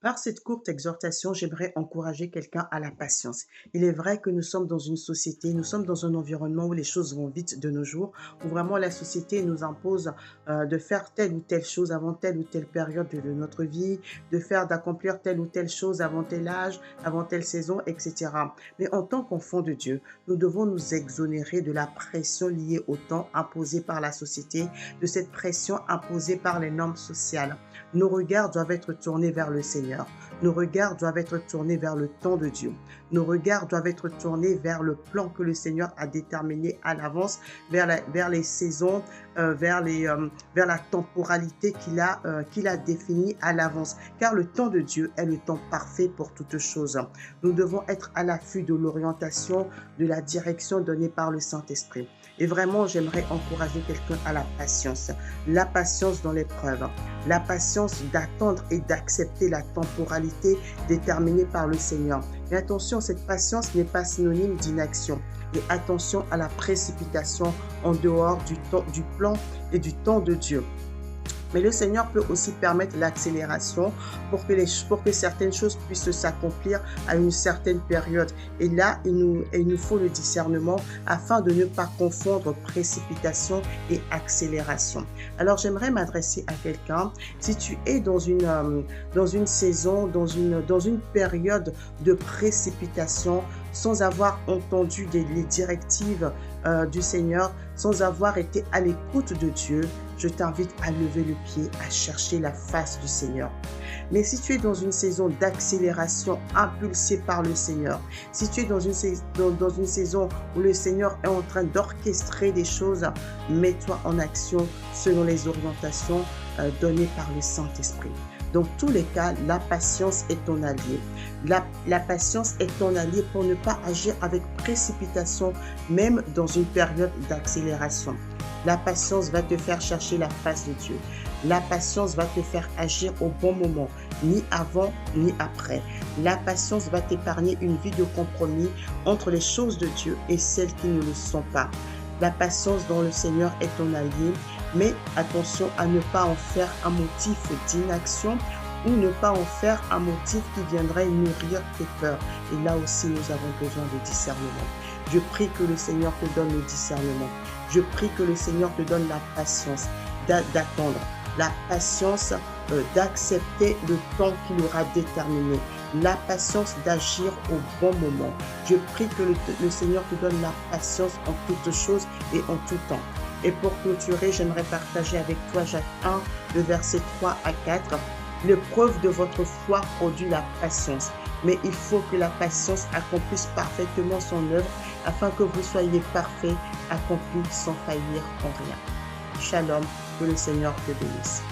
Par cette courte exhortation, j'aimerais encourager quelqu'un à la patience. Il est vrai que nous sommes dans une société, nous sommes dans un environnement où les choses vont vite de nos jours, où vraiment la société nous impose de faire telle ou telle chose avant telle ou telle période de notre vie, d'accomplir telle ou telle chose avant tel âge, avant telle saison, etc. Mais en tant qu'enfants de Dieu, nous devons nous exonérer de la pression liée au temps imposée par la société, de cette pression imposée par les normes sociales. Nos regards doivent être tournés vers le Seigneur. Nos regards doivent être tournés vers le temps de Dieu. Nos regards doivent être tournés vers le plan que le Seigneur a déterminé à l'avance, vers les saisons, vers la temporalité qu'il a définie à l'avance. Car le temps de Dieu est le temps parfait pour toutes choses. Nous devons être à l'affût de l'orientation, de la direction donnée par le Saint-Esprit. Et vraiment, j'aimerais encourager quelqu'un à la patience dans l'épreuve, la patience d'attendre et d'accepter la temporalité déterminée par le Seigneur. Mais attention, cette patience n'est pas synonyme d'inaction. Et attention à la précipitation en dehors du plan et du temps de Dieu. Mais le Seigneur peut aussi permettre l'accélération pour que certaines choses puissent s'accomplir à une certaine période. Et là, il nous faut le discernement afin de ne pas confondre précipitation et accélération. Alors, j'aimerais m'adresser à quelqu'un. Si tu es dans une saison, dans une période de précipitation, sans avoir entendu les directives du Seigneur, sans avoir été à l'écoute de Dieu, je t'invite à lever le pied, à chercher la face du Seigneur. Mais si tu es dans une saison d'accélération impulsée par le Seigneur, si tu es dans une saison où le Seigneur est en train d'orchestrer des choses, mets-toi en action selon les orientations données par le Saint-Esprit. Dans tous les cas, la patience est ton allié. La patience est ton allié pour ne pas agir avec précipitation, même dans une période d'accélération. La patience va te faire chercher la face de Dieu. La patience va te faire agir au bon moment, ni avant ni après. La patience va t'épargner une vie de compromis entre les choses de Dieu et celles qui ne le sont pas. La patience dans le Seigneur est ton allié, mais attention à ne pas en faire un motif d'inaction ou ne pas en faire un motif qui viendrait nourrir tes peurs. Et là aussi, nous avons besoin de discernement. Je prie que le Seigneur te donne le discernement. Je prie que le Seigneur te donne la patience d'attendre, la patience d'accepter le temps qu'il aura déterminé, la patience d'agir au bon moment. Je prie que le Seigneur te donne la patience en toutes choses et en tout temps. Et pour clôturer, j'aimerais partager avec toi Jacques 1, le verset 3 à 4. L'épreuve de votre foi produit la patience, mais il faut que la patience accomplisse parfaitement son œuvre afin que vous soyez parfaits, accomplis sans faillir en rien. Shalom, que le Seigneur te bénisse.